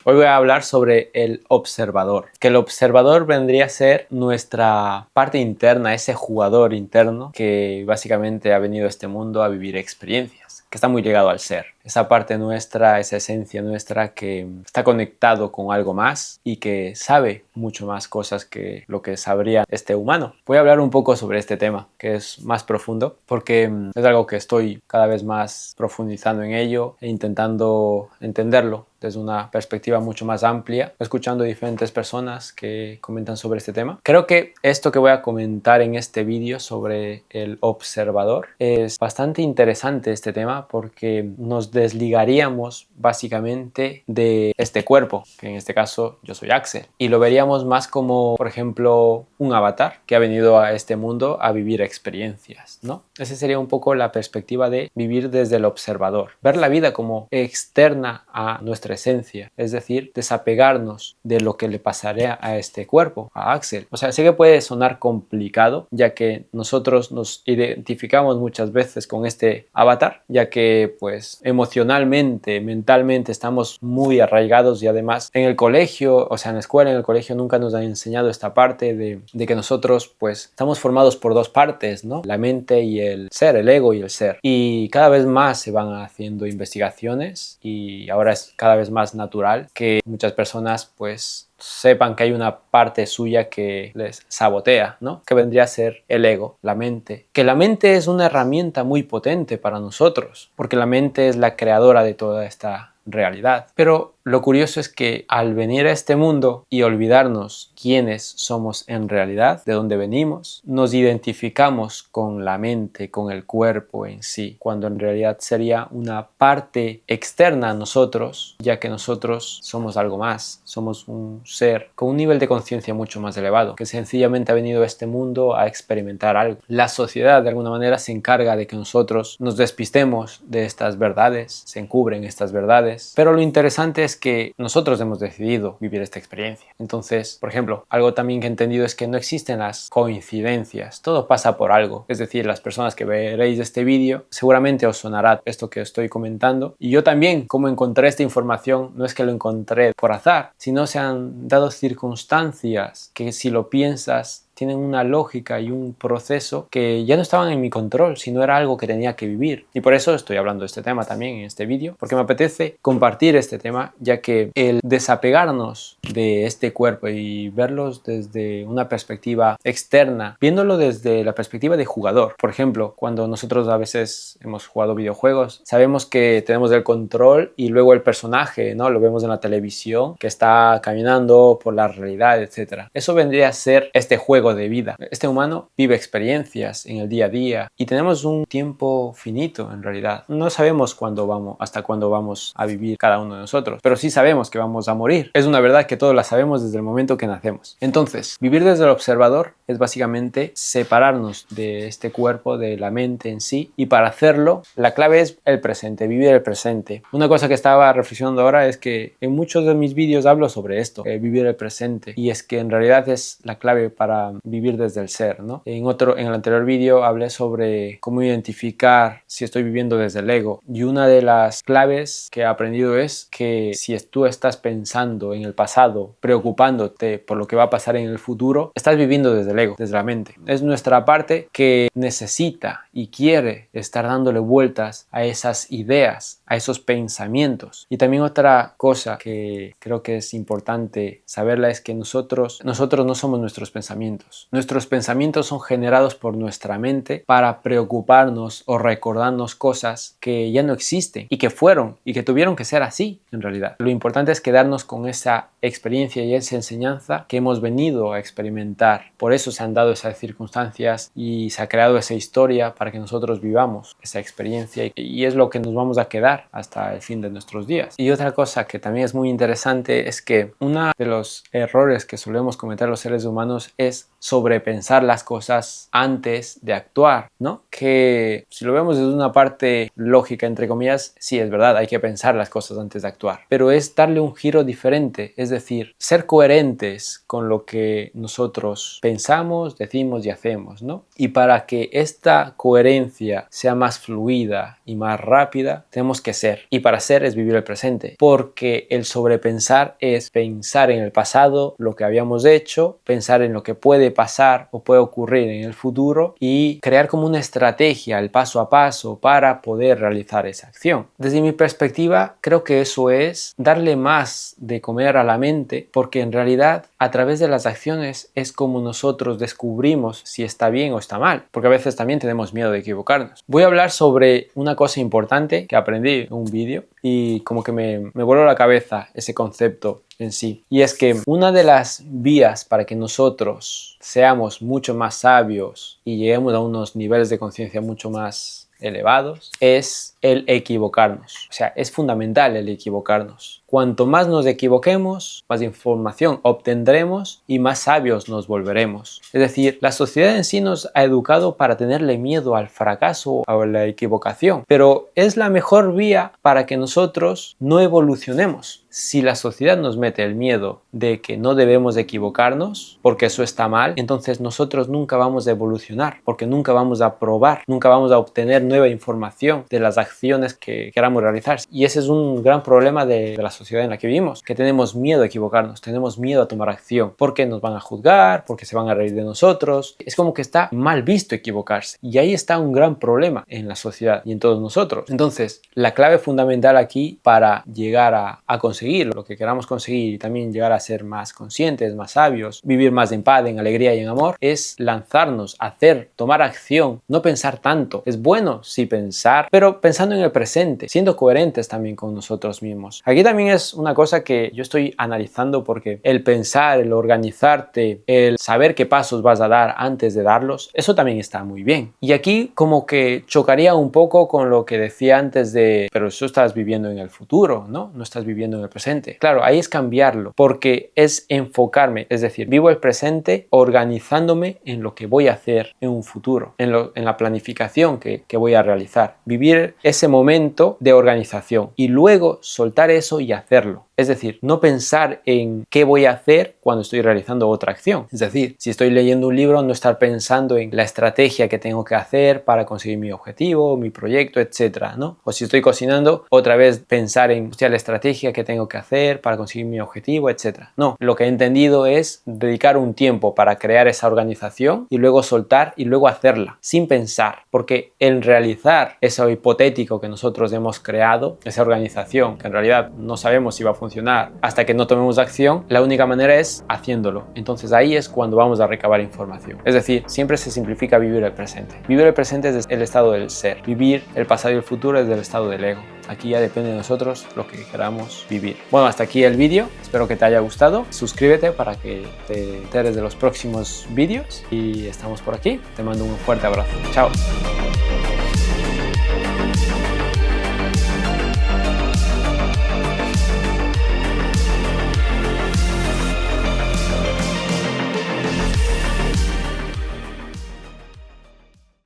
Hoy voy a hablar sobre el observador, que el observador vendría a ser nuestra parte interna, ese jugador interno que básicamente ha venido a este mundo a vivir experiencias, que está muy ligado al ser. Esa parte nuestra, esa esencia nuestra que está conectado con algo más y que sabe mucho más cosas que lo que sabría este humano. Voy a hablar un poco sobre este tema, que es más profundo, porque es algo que estoy cada vez más profundizando en ello e intentando entenderlo desde una perspectiva mucho más amplia, escuchando diferentes personas que comentan sobre este tema. Creo que esto que voy a comentar en este vídeo sobre el observador es bastante interesante este tema porque nos desligaríamos básicamente de este cuerpo, que en este caso yo soy Axel, y lo veríamos más como, por ejemplo, un avatar que ha venido a este mundo a vivir experiencias, ¿no? Esa sería un poco la perspectiva de vivir desde el observador, ver la vida como externa a nuestra esencia, es decir, desapegarnos de lo que le pasaría a este cuerpo, a Axel. O sea, sé que puede sonar complicado, ya que nosotros nos identificamos muchas veces con este avatar, ya que pues emocionalmente, mentalmente estamos muy arraigados y además en el colegio, o sea, en la escuela, en el colegio nunca nos han enseñado esta parte de que nosotros pues estamos formados por dos partes, ¿no? La mente y el ser, el ego y el ser. Y cada vez más se van haciendo investigaciones y ahora es cada vez más natural que muchas personas pues sepan que hay una parte suya que les sabotea, ¿no? Que vendría a ser el ego, la mente. Que la mente es una herramienta muy potente para nosotros, porque la mente es la creadora de toda esta realidad. Pero lo curioso es que al venir a este mundo y olvidarnos quiénes somos en realidad, de dónde venimos, nos identificamos con la mente, con el cuerpo en sí, cuando en realidad sería una parte externa a nosotros, ya que nosotros somos algo más, somos un ser con un nivel de conciencia mucho más elevado, que sencillamente ha venido a este mundo a experimentar algo. La sociedad de alguna manera se encarga de que nosotros nos despistemos de estas verdades, se encubren estas verdades, pero lo interesante es que nosotros hemos decidido vivir esta experiencia. Entonces, por ejemplo, algo también que he entendido es que no existen las coincidencias, todo pasa por algo. Es decir, las personas que veréis este vídeo, seguramente os sonará esto que os estoy comentando. Y yo también, como encontré esta información, no es que lo encontré por azar, sino se han dado circunstancias que si lo piensas, tienen una lógica y un proceso que ya no estaban en mi control, sino era algo que tenía que vivir. Y por eso estoy hablando de este tema también en este vídeo, porque me apetece compartir este tema, ya que el desapegarnos de este cuerpo y verlos desde una perspectiva externa, viéndolo desde la perspectiva de jugador. Por ejemplo, cuando nosotros a veces hemos jugado videojuegos, sabemos que tenemos el control y luego el personaje, ¿no? Lo vemos en la televisión, que está caminando por la realidad, etc. Eso vendría a ser este juego de vida. Este humano vive experiencias en el día a día y tenemos un tiempo finito en realidad. No sabemos hasta cuándo vamos a vivir cada uno de nosotros, pero sí sabemos que vamos a morir. Es una verdad que todos la sabemos desde el momento que nacemos. Entonces, vivir desde el observador es básicamente separarnos de este cuerpo, de la mente en sí, y para hacerlo la clave es el presente, vivir el presente. Una cosa que estaba reflexionando ahora es que en muchos de mis vídeos hablo sobre esto, vivir el presente, y es que en realidad es la clave para vivir desde el ser, ¿no? En el anterior vídeo hablé sobre cómo identificar si estoy viviendo desde el ego, y una de las claves que he aprendido es que si tú estás pensando en el pasado, preocupándote por lo que va a pasar en el futuro, estás viviendo desde el ego, desde la mente. Es nuestra parte que necesita y quiere estar dándole vueltas a esas ideas, a esos pensamientos. Y también otra cosa que creo que es importante saberla es que nosotros no somos nuestros pensamientos. Nuestros pensamientos son generados por nuestra mente para preocuparnos o recordarnos cosas que ya no existen y que fueron y que tuvieron que ser así en realidad. Lo importante es quedarnos con esa experiencia y esa enseñanza que hemos venido a experimentar. Por eso se han dado esas circunstancias y se ha creado esa historia para que nosotros vivamos esa experiencia y es lo que nos vamos a quedar hasta el fin de nuestros días. Y otra cosa que también es muy interesante es que uno de los errores que solemos cometer los seres humanos es sobrepensar las cosas antes de actuar, ¿no? Que si lo vemos desde una parte lógica, entre comillas, sí, es verdad, hay que pensar las cosas antes de actuar, pero es darle un giro diferente, es decir, ser coherentes con lo que nosotros pensamos, decimos y hacemos, ¿no? Y para que esta coherencia sea más fluida y más rápida, tenemos que ser. Y para ser es vivir el presente, porque el sobrepensar es pensar en el pasado, lo que habíamos hecho, pensar en lo que puede pasar o puede ocurrir en el futuro y crear como una estrategia, el paso a paso, para poder realizar esa acción. Desde mi perspectiva, creo que eso es darle más de comer a la mente, porque en realidad a través de las acciones es como nosotros descubrimos si está bien o está mal, porque a veces también tenemos miedo de equivocarnos. Voy a hablar sobre una cosa importante que aprendí en un vídeo y como que me voló la cabeza ese concepto en sí. Y es que una de las vías para que nosotros seamos mucho más sabios y lleguemos a unos niveles de conciencia mucho más elevados es el equivocarnos. O sea, es fundamental el equivocarnos. Cuanto más nos equivoquemos, más información obtendremos y más sabios nos volveremos. Es decir, la sociedad en sí nos ha educado para tenerle miedo al fracaso o a la equivocación, pero es la mejor vía para que nosotros no evolucionemos. Si la sociedad nos mete el miedo de que no debemos equivocarnos porque eso está mal, entonces nosotros nunca vamos a evolucionar, porque nunca vamos a probar, nunca vamos a obtener nueva información de las acciones que queramos realizar. Y ese es un gran problema de la sociedad en la que vivimos, que tenemos miedo a equivocarnos, tenemos miedo a tomar acción, porque nos van a juzgar, porque se van a reír de nosotros. Es como que está mal visto equivocarse. Y ahí está un gran problema en la sociedad y en todos nosotros. Entonces, la clave fundamental aquí para llegar a conseguir lo que queramos conseguir y también llegar a ser más conscientes, más sabios, vivir más en paz, en alegría y en amor, es lanzarnos, hacer, tomar acción, no pensar tanto. Es bueno sí pensar, pero pensando en el presente, siendo coherentes también con nosotros mismos. Aquí también es una cosa que yo estoy analizando, porque el pensar, el organizarte, el saber qué pasos vas a dar antes de darlos, eso también está muy bien. Y aquí como que chocaría un poco con lo que decía antes de, pero eso estás viviendo en el futuro, ¿no? No estás viviendo en el presente. Claro, ahí es cambiarlo, porque es enfocarme, es decir, vivo el presente organizándome en lo que voy a hacer en un futuro, en la planificación que voy a realizar. Vivir ese momento de organización y luego soltar eso y hacerlo. Es decir, no pensar en qué voy a hacer cuando estoy realizando otra acción. Es decir, si estoy leyendo un libro, no estar pensando en la estrategia que tengo que hacer para conseguir mi objetivo, mi proyecto, etcétera, ¿no? O si estoy cocinando, otra vez pensar en la estrategia que tengo que hacer para conseguir mi objetivo, etcétera. No, lo que he entendido es dedicar un tiempo para crear esa organización y luego soltar y luego hacerla, sin pensar. Porque el realizar eso hipotético que nosotros hemos creado, esa organización, que en realidad no sabemos si va a funcionar hasta que no tomemos acción, la única manera es haciéndolo. Entonces ahí es cuando vamos a recabar información. Es decir, siempre se simplifica vivir el presente. Vivir el presente es el estado del ser. Vivir el pasado y el futuro es del estado del ego. Aquí ya depende de nosotros lo que queramos vivir. Bueno, hasta aquí el vídeo. Espero que te haya gustado. Suscríbete para que te enteres de los próximos vídeos y estamos por aquí. Te mando un fuerte abrazo. Chao.